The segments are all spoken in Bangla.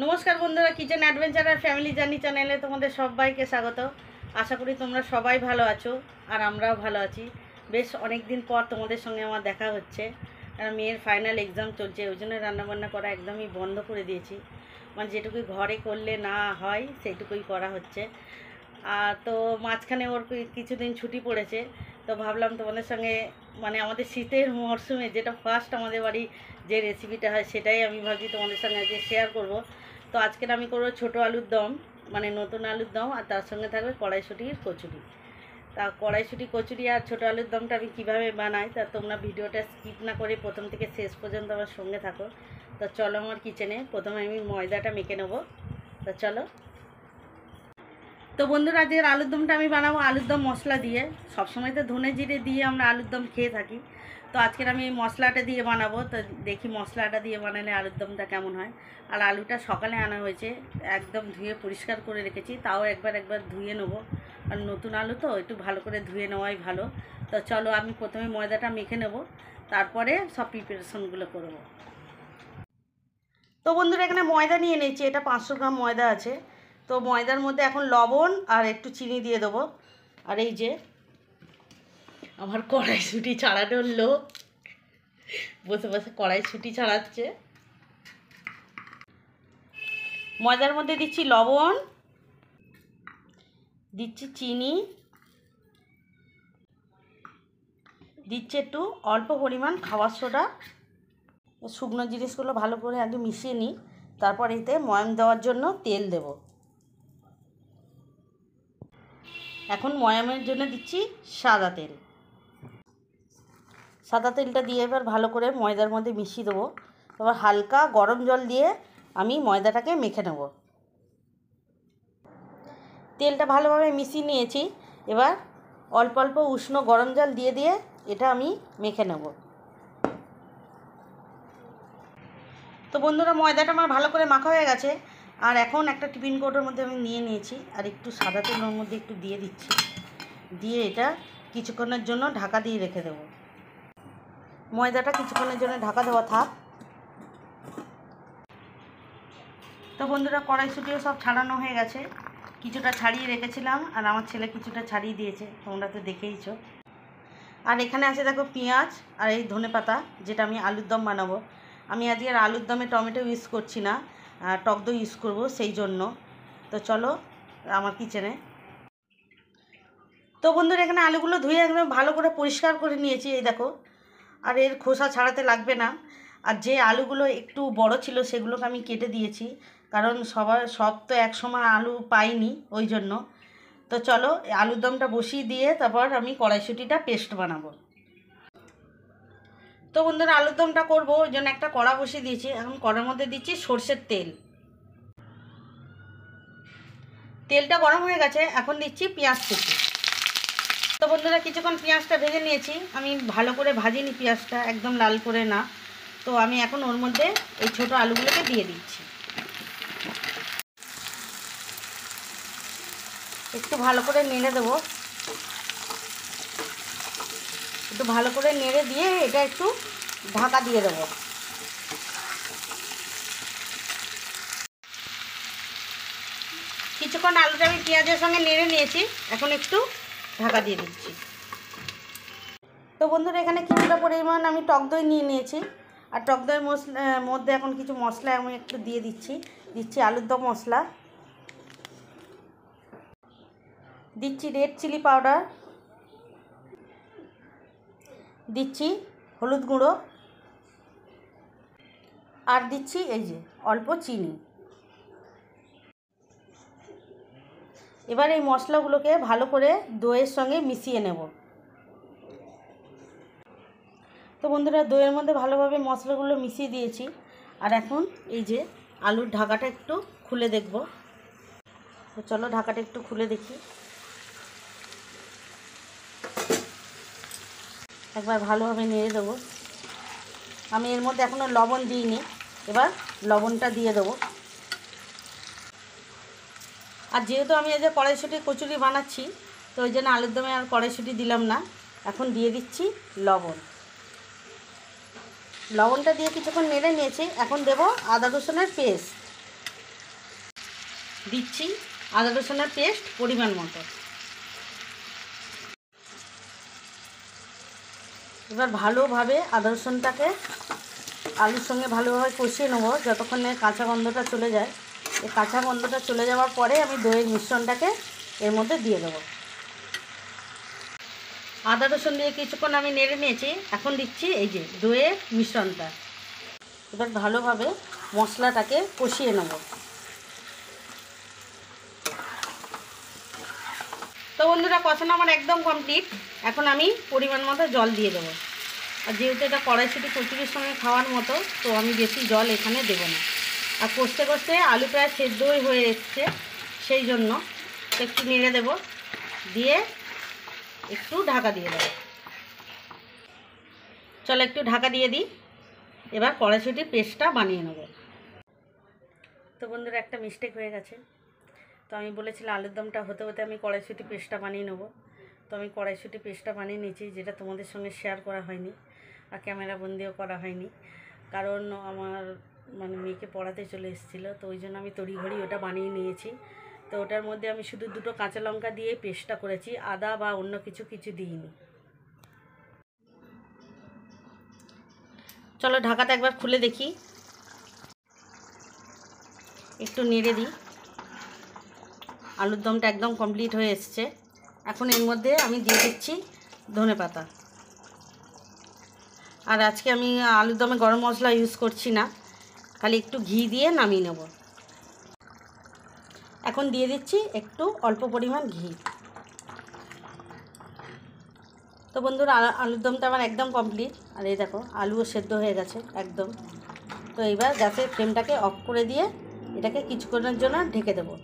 নমস্কার বন্ধুরা, কিচেন অ্যাডভেঞ্চার আর ফ্যামিলি জার্নি চ্যানেলে তোমাদের সবাইকে স্বাগত। আশা করি তোমরা সবাই ভালো আছো আর আমরাও ভালো আছি। বেশ অনেক দিন পর তোমাদের সঙ্গে আমার দেখা হচ্ছে, কারণ মেয়ের ফাইনাল এক্সাম চলছে, ওই জন্য রান্নাবান্না করা একদমই বন্ধ করে দিয়েছি। মানে যেটুকুই ঘরে করলে না হয় সেইটুকুই করা হচ্ছে। তো মাঝখানে ওর কিছুদিন ছুটি পড়েছে, তো ভাবলাম তোমাদের সঙ্গে মানে আমাদের শীতের মরশুমে যেটা ফার্স্ট আমাদের বাড়ি যে রেসিপিটা হয় সেটাই আমি ভাবছি তোমাদের সঙ্গে আজকে শেয়ার করব। তো আজকের আমি করবো ছোটো আলুর দম, মানে নতুন আলুর দম, আর তার সঙ্গে থাকবে কড়াইশুঁটির কচুরি। তা কড়াইশুঁটি কচুরি আর ছোটো আলুর দমটা আমি কীভাবে বানাই তা তোমরা ভিডিওটা স্কিপ না করে প্রথম থেকে শেষ পর্যন্ত আমার সঙ্গে থাকো। তো চলো আমার কিচেনে, প্রথমে আমি ময়দাটা মেখে নেবো। তো চলো। তো বন্ধুরা, আজকের আলুর দমটা আমি বানাবো আলুর দম মশলা দিয়ে। সবসময় তো ধনে জিরে দিয়ে আমরা আলুর দম খেয়ে থাকি, তো আজকের আমি এই মশলাটা দিয়ে বানাবো। তো দেখি মশলাটা দিয়ে বানালে আলুর দমটা কেমন হয়। আর আলুটা সকালে আনা হয়েছে, একদম ধুয়ে পরিষ্কার করে রেখেছি, তাও একবার ধুয়ে নেবো। আর নতুন আলু তো একটু ভালো করে ধুয়ে নেওয়াই ভালো। তো চলো, আমি প্রথমে ময়দাটা মেখে নেব, তারপরে সব প্রিপারেশনগুলো করব। তো বন্ধুরা, এখানে ময়দা নিয়ে নিয়েছি, এটা 500 গ্রাম ময়দা আছে। তো ময়দার মধ্যে এখন লবণ আর একটু চিনি দিয়ে দেবো। আর এই যে আমার কড়াইশুঁটি ছাড়ানোর লোক বসে বসে কড়াইশুঁটি ছাড়াচ্ছে। ময়দার মধ্যে দিচ্ছি লবণ, দিচ্ছি চিনি, দিচ্ছি একটু অল্প পরিমাণ খাবার সোডা। শুকনো জিনিসগুলো ভালো করে আগে মিশিয়ে নিই, তারপর এতে ময়াম দেওয়ার জন্য তেল দেব। এখন ময়ামের জন্য দিচ্ছি সাদা তেল। সাদা তেলটা দিয়ে এবার ভালো করে ময়দার মধ্যে মিশিয়ে দেবো। এবার হালকা গরম জল দিয়ে আমি ময়দাটাকে মেখে নেব। তেলটা ভালোভাবে মিশিয়ে নিয়েছি, এবার অল্প অল্প উষ্ণ গরম জল দিয়ে দিয়ে এটা আমি মেখে নেব। তো বন্ধুরা, ময়দাটা আমার ভালো করে মাখা হয়ে গেছে। আর এখন একটা টিফিন কৌটোর মধ্যে আমি নিয়ে নিয়েছি, আর একটু সাদা তেল ওর মধ্যে একটু দিয়ে দিচ্ছি, দিয়ে এটা কিছুক্ষণের জন্য ঢাকা দিয়ে রেখে দেবো। ময়দাটা কিছুক্ষণের জন্য ঢাকা দেওয়া থাক। তো বন্ধুরা, কড়াইশুঁটিও সব ছাড়ানো হয়ে গেছে, কিছুটা ছাড়িয়ে রেখেছিলাম আর আমার ছেলে কিছুটা ছাড়িয়ে দিয়েছে, তোমরা তো দেখেইছো। আর এখানে আছে দেখো পেঁয়াজ আর এই ধনেপাতা, যেটা আমি আলুর দম বানাবো। আমি আজকে আর আলুর দমে টমেটো ইউজ করছি না, টক দই ইউজ করবো সেই জন্য। তো চলো আমার কিচেনে। তো বন্ধুরা, এখানে আলুগুলো ধুয়ে একদম ভালো করে পরিষ্কার করে নিয়েছি, এই দেখো। আর এর খোসা ছাড়াতে লাগবে না। আর যে আলুগুলো একটু বড় ছিল সেগুলোকে আমি কেটে দিয়েছি, কারণ সব তো একসময় আলু পাইনি, ওই জন্য। তো চলো আলুর দমটা বসিয়ে দিয়ে তারপর আমি কড়াইশুঁটিটা পেস্ট বানাবো। তো বন্ধুরা, আলুর দমটা করবো ওই জন্য একটা কড়া বসিয়ে দিয়েছি। এখন কড়ার মধ্যে দিচ্ছি সর্ষের তেল। তেলটা গরম হয়ে গেছে, এখন দিচ্ছি পেঁয়াজ কুচি। তো বন্ধুরা, কিছুক্ষণ পেঁয়াজটা ভেজে নিয়েছি, আমি ভালো করে ভাজিনি পেঁয়াজটা, একদম লাল করে না। তো আমি এখন ওর মধ্যে এই ছোটো আলুগুলোকে দিয়ে দিচ্ছি। একটু ভালো করে নেড়ে দেবো, একটু ভালো করে নেড়ে দিয়ে এটা একটু ঢাকা দিয়ে দেবো। কিছুক্ষণ আলুটা আমি পেঁয়াজের সঙ্গে নেড়ে নিয়েছি, এখন একটু ঢাকা দিয়ে দিচ্ছি। তো বন্ধুরা, এখানে কিছুটা পরিমাণ আমি টক দই নিয়ে নিয়েছি, আর টক দইয়ের মধ্যে এখন কিছু মশলা আমি একটু দিয়ে দিচ্ছি আলুর দম মশলা, দিচ্ছি রেড চিলি পাউডার, দিচ্ছি হলুদ গুঁড়ো, আর দিচ্ছি এই যে অল্প চিনি। এবার এই মশলাগুলোকে ভালো করে দইয়ের সঙ্গে মিশিয়ে নেব। তো বন্ধুরা, দইয়ের মধ্যে ভালোভাবে মশলাগুলো মিশিয়ে দিয়েছি, আর এখন এই যে আলুর ঢাকাটা একটু খুলে দেখব। তো চলো ঢাকাটা একটু খুলে দেখি। একবার ভালোভাবে নেড়ে দেবো। আমি এর মধ্যে এখনও লবণ দিইনি, এবার লবণটা দিয়ে দেবো। আর যেহেতু আমি এই যে কড়াইশুঁটি কচুরি বানাচ্ছি, তো ওই জন্য আলুর দমে আর কড়াইশুঁটি দিলাম না। এখন দিয়ে দিচ্ছি লবণ। লবণটা দিয়ে কিছুক্ষণ নেড়ে নিয়েছি, এখন দেব আদা রসুনের পেস্ট। দিচ্ছি আদা রসুনের পেস্ট পরিমাণ মতো। এবার ভালোভাবে আদা রসুনটাকে আলুর সঙ্গে ভালোভাবে কষিয়ে নেবো যতক্ষণ না কাঁচা গন্ধটা চলে যায়। এই কাঁচা গন্ধটা চলে যাওয়ার পরে আমি দইয়ের মিশ্রণটাকে এর মধ্যে দিয়ে দেবো। আদা রসুন দিয়ে কিছুক্ষণ আমি নেড়ে নিয়েছি, এখন দিচ্ছি এই যে দইয়ের মিশ্রণটা। এবার ভালোভাবে মশলাটাকে কষিয়ে নেব। তো বন্ধুরা, কষানো আমার একদম কমপ্লিট। এখন আমি পরিমাণ মতো জল দিয়ে দেবো। আর যেহেতু এটা কড়াইশুঁটি কচুরির সঙ্গে খাওয়ার মতো, তো আমি বেশি জল এখানে দেবো না। আর কষতে কষতে আলু প্রায় সেদ্ধই হয়ে এসছে, সেই জন্য একটু নেড়ে দেবো, দিয়ে একটু ঢাকা দিয়ে দেবো। চলো একটু ঢাকা দিয়ে দিই। এবার কড়াইশুঁটির পেস্টটা বানিয়ে নেব। তো বন্ধুরা, একটা মিস্টেক হয়ে গেছে। তো আমি বলেছিলাম আলুর দমটা হতে হতে আমি কড়াইশুঁটি পেস্টটা বানিয়ে নেবো। তো আমি কড়াইশুঁটি পেস্টটা বানিয়ে নিয়েছি, যেটা তোমাদের সঙ্গে শেয়ার করা হয়নি আর ক্যামেরা বন্দিও করা হয়নি, কারণ আমার মেয়েকে পড়াতে চলে এসেছিলো। তো ওই জন্য আমি তড়িঘড়ি ওটা বানিয়ে নিয়েছি। তো ওটার মধ্যে আমি শুধু 2টো কাঁচা লঙ্কা দিয়ে পেস্টটা করেছি, আদা বা অন্য কিছু দিইনি। চলো ঢাকাটা একবার খুলে দেখি, একটু নেড়ে দিই। আলুর দমটা একদম কমপ্লিট হয়ে এসছে। এখন এর মধ্যে আমি দিয়ে দিচ্ছি ধনেপাতা। আর আজকে আমি আলুর দমে গরম মশলা ইউজ করছি না, খালি একটু ঘি দিয়ে নামিয়ে নেব। এখন দিয়ে দিচ্ছি একটু অল্প পরিমাণ ঘি। তো বন্ধুরা, আলুর দমটা আমার একদম কমপ্লিট। আর এই দেখো আলুও সেদ্ধ হয়ে গেছে একদম। তো এবার গ্যাসের ফ্লেমটাকে অফ করে দিয়ে এটাকে কিছুক্ষণের জন্য ঢেকে দেবো।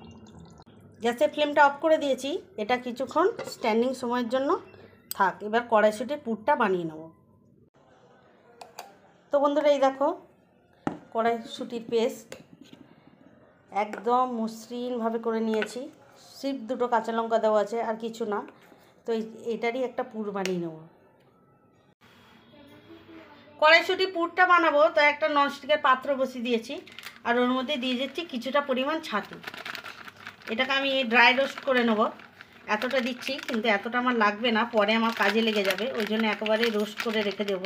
গ্যাসের ফ্লেমটা অফ করে দিয়েছি, এটা কিছুক্ষণ স্ট্যান্ডিং সময়ের জন্য থাক। এবার কড়াইশুঁটির পুরটা বানিয়ে নেব। তো বন্ধুরা, এই দেখো কড়াইশুঁটির পেস্ট একদম মসৃণভাবে করে নিয়েছি। সির্ফ 2টো কাঁচা লঙ্কা দেওয়া আছে, আর কিছু না। তো এটারই একটা পুর বানিয়ে নেব। কড়াইশুঁটি পুরটা বানাবো, তো একটা ননস্টিকের পাত্র বসিয়ে দিয়েছি, আর ওর মধ্যে দিয়ে দিচ্ছি কিছুটা পরিমাণ ছাতু। এটাকে আমি ড্রাই রোস্ট করে নেব। এতটা দিচ্ছি, কিন্তু এতটা আমার লাগবে না, পরে আমার কাজে লেগে যাবে, ওই জন্য একেবারে রোস্ট করে রেখে দেব।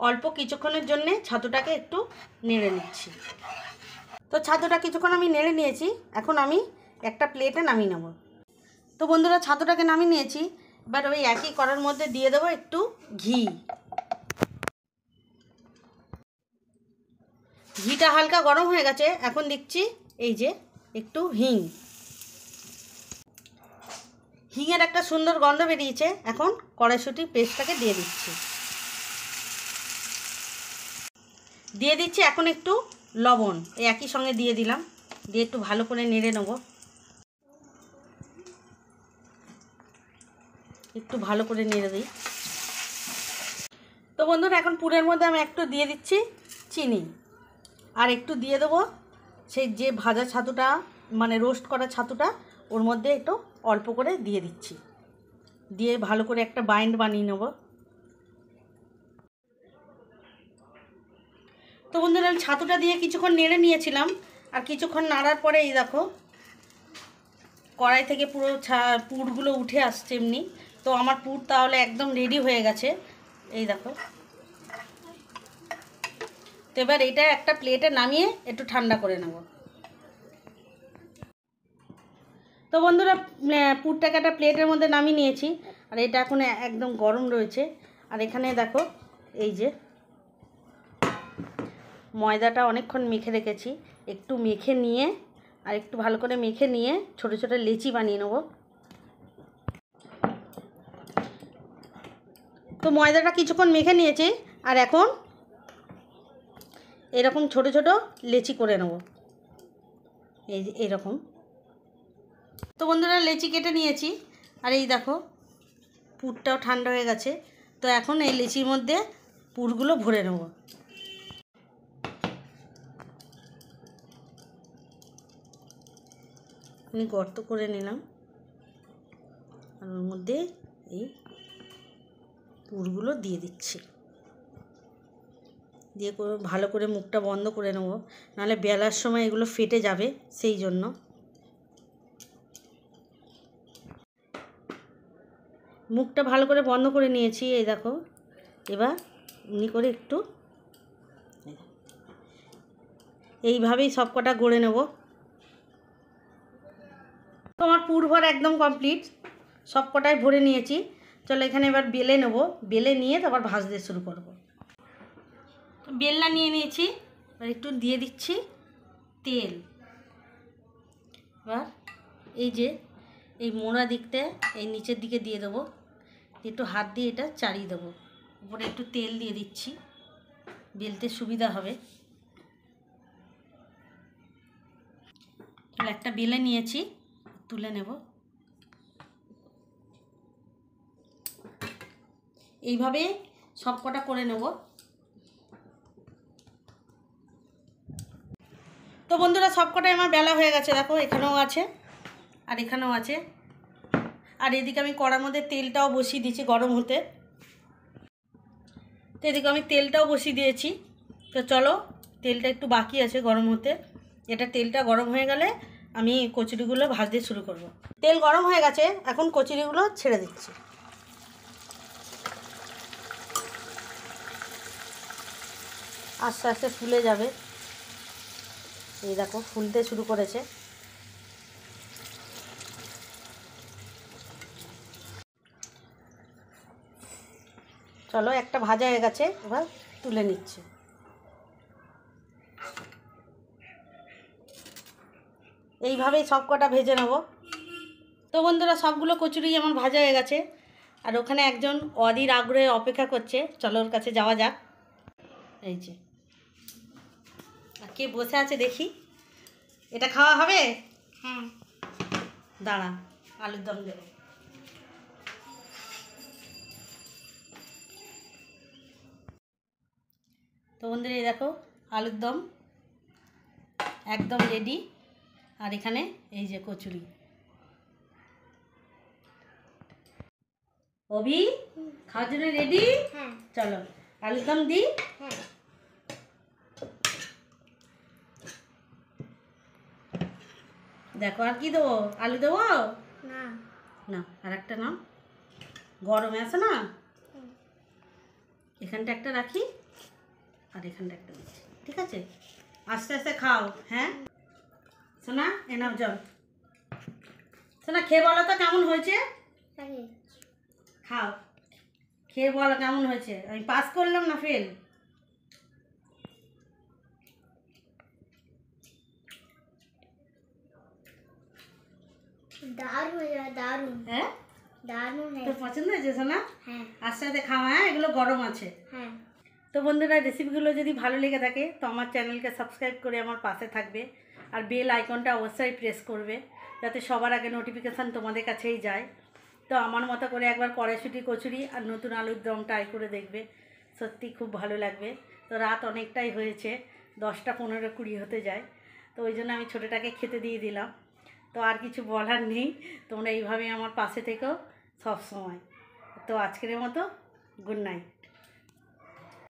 অল্প কিছুক্ষণের জন্যে ছাতুটাকে একটু নেড়ে নিচ্ছি। তো ছাতুটা কিছুক্ষণ আমি নেড়ে নিয়েছি, এখন আমি একটা প্লেটে নামিয়ে নেব। তো বন্ধুরা, ছাতুটাকে নামিয়ে নিয়েছি। এবার ওই একই কড়ার মধ্যে দিয়ে দেবো একটু ঘি। ঘিটা হালকা গরম হয়ে গেছে, এখন দিচ্ছি এই যে একটু হিং। হিঙের একটা সুন্দর গন্ধ বেরিয়েছে। এখন কড়াইশুঁটির পেস্টটাকে দিয়ে দিচ্ছি। এখন একটু লবণ এই একই সঙ্গে দিয়ে দিলাম, দিয়ে একটু ভালো করে নেড়ে নেব। একটু ভালো করে নেড়ে দিই। তো বন্ধুরা, এখন পুরের মধ্যে আমি একটু দিয়ে দিচ্ছি চিনি, আর একটু দিয়ে দেবো সেই যে ভাজা ছাতুটা, রোস্ট করা ছাতুটা, ওর মধ্যে একটু অল্প করে দিয়ে দিচ্ছি। দিয়ে ভালো করে একটা বাইন্ড বানিয়ে নেব। তো বন্ধুরা, আমি ছাতুটা দিয়ে কিছুক্ষণ নেড়ে নিয়েছিলাম, আর কিছুক্ষণ নাড়ার পরে এই দেখো কড়াই থেকে পুরো পুরগুলো উঠে আসছে এমনি। তো আমার পুর তাহলে একদম রেডি হয়ে গেছে, এই দেখো। তো এবার এটা একটা প্লেটে নামিয়ে একটু ঠান্ডা করে নেব। তো বন্ধুরা, পুরটাকে একটা প্লেটের মধ্যে নামিয়ে নিয়েছি, আর এটা এখন একদম গরম রয়েছে। আর এখানে দেখো এই যে ময়দাটা অনেকক্ষণ মেখে রেখেছি, একটু মেখে নিয়ে আর একটু ভালো করে মেখে নিয়ে ছোটো ছোটো লেচি বানিয়ে নেব। তো ময়দাটা কিছুক্ষণ মেখে নিয়েছি, আর এখন এরকম ছোটো ছোটো লেচি করে নেব, এই যে এরকম। তো বন্ধুরা, লেচি কেটে নিয়েছি, আর এই দেখো পুরটাও ঠান্ডা হয়ে গেছে। তো এখন এই লেচির মধ্যে পুরগুলো ভরে নেব। আমি গর্ত করে নিলাম, আর ওর মধ্যে এই পুরগুলো দিয়ে দিচ্ছি। দিয়ে ভালো করে মুখটা বন্ধ করে নেব, নাহলে বেলার সময় এগুলো ফেটে যাবে, সেই জন্য। মুখটা ভালো করে বন্ধ করে নিয়েছি, এই দেখো। এবার এমনি করে একটু এইভাবেই সব কটা গড়ে নেব। তোমার পুর ভরা একদম কমপ্লিট, সব কটাই ভরে নিয়েছি। চলো এখানে এবার বেলে নেব, বেলে নিয়ে তারপর ভাজতে শুরু করব। বেলনা নিয়ে নিয়েছি, এবার একটু দিয়ে দিচ্ছি তেল। এবার এই যে এই মোড়া দিকটা এই নিচের দিকে দিয়ে দেবো, একটু হাত দিয়ে এটা চাড়িয়ে দেবো। উপরে একটু তেল দিয়ে দিচ্ছি, বেলতে সুবিধা হবে। একটা বেলে নিয়েছি, তুলে নেব। এইভাবে সব কটা করে নেব। তো বন্ধুরা, সব কটাই আমার বেলা হয়ে গেছে, দেখো এখানেও আছে আর এখানেও আছে। আর এদিকে আমি কড়ার মধ্যে তেলটাও বসিয়ে দিয়েছি গরম হতে। তো এদিকে আমি তেলটাও বসিয়ে দিয়েছি। তো চলো, তেলটা একটু বাকি আছে গরম হতে। এটা তেলটা গরম হয়ে গেলে আমি কচুরিগুলো ভাজতে শুরু করব। তেল গরম হয়ে গেছে, এখন কচুরিগুলো ছেড়ে দিচ্ছি। আস্তে আস্তে ফুলে যাবে, এই দেখো ফুলতে শুরু করেছে। চলো, একটা ভাজা হয়ে গেছে, এবার তুলে নিচ্ছি। এইভাবেই সব কটা ভেজে নেব। তো বন্ধুরা, সবগুলো কচুরি আমার ভাজা হয়ে গেছে, আর ওখানে একজন অধীর আগ্রহে অপেক্ষা করছে, চলো ওর কাছে যাওয়া যাক। এই যে কে বসে আছে দেখি, এটা খাওয়া হবে? হ্যাঁ, দাঁড়া, আলুর দম দেবো। তো বন্ধুরা, এই দেখো আলুর দম একদম রেডি, আর এখানে এই যে কচুরি। অভি, খাওয়ার জন্য রেডি? হ্যাঁ, চলো আলুর দম দিই। হ্যাঁ, দেখো আর কি দেবো, আলু দেবো না? না, আর একটা নাও, গরমে আছে না, এখানটা একটা রাখি আর এখানটা একটা দিচ্ছি, ঠিক আছে? আস্তে আস্তে খাও। হ্যাঁ সোনা, এ নাও জল। সোনা, খেয়ে বলো তো কেমন হয়েছে। খাও, খেয়ে বলো কেমন হয়েছে। আমি পাস করলাম না ফেল? দারুণ, দারুণ। হ্যাঁ, দারুণ। তোর পছন্দ হয়েছে সোনা? হ্যাঁ। আস্তে আস্তে খাওয়া, হ্যাঁ, এগুলো গরম আছে। হ্যাঁ। তো বন্ধুরা, রেসিপিগুলো যদি ভালো লেগে থাকে তো আমার চ্যানেলকে সাবস্ক্রাইব করে আমার পাশে থাকবে, আর বেল আইকনটা অবশ্যই প্রেস করবে, যাতে সবার আগে নোটিফিকেশান তোমাদের কাছেই যায়। তো আমার মতো করে একবার কড়াইশুঁটি কচুরি আর নতুন আলুর দম ট্রাই করে দেখবে, সত্যি খুব ভালো লাগবে। তো রাত অনেকটাই হয়েছে, 10টা 15-20 হতে যায়, তো ওই জন্য আমি ছোটোটাকে খেতে দিয়ে দিলাম। তো আর কিছু বলার নেই, তোমরা এইভাবে আমার পাশে থেকেও সব সময়। তো আজকের মতো গুড নাইট।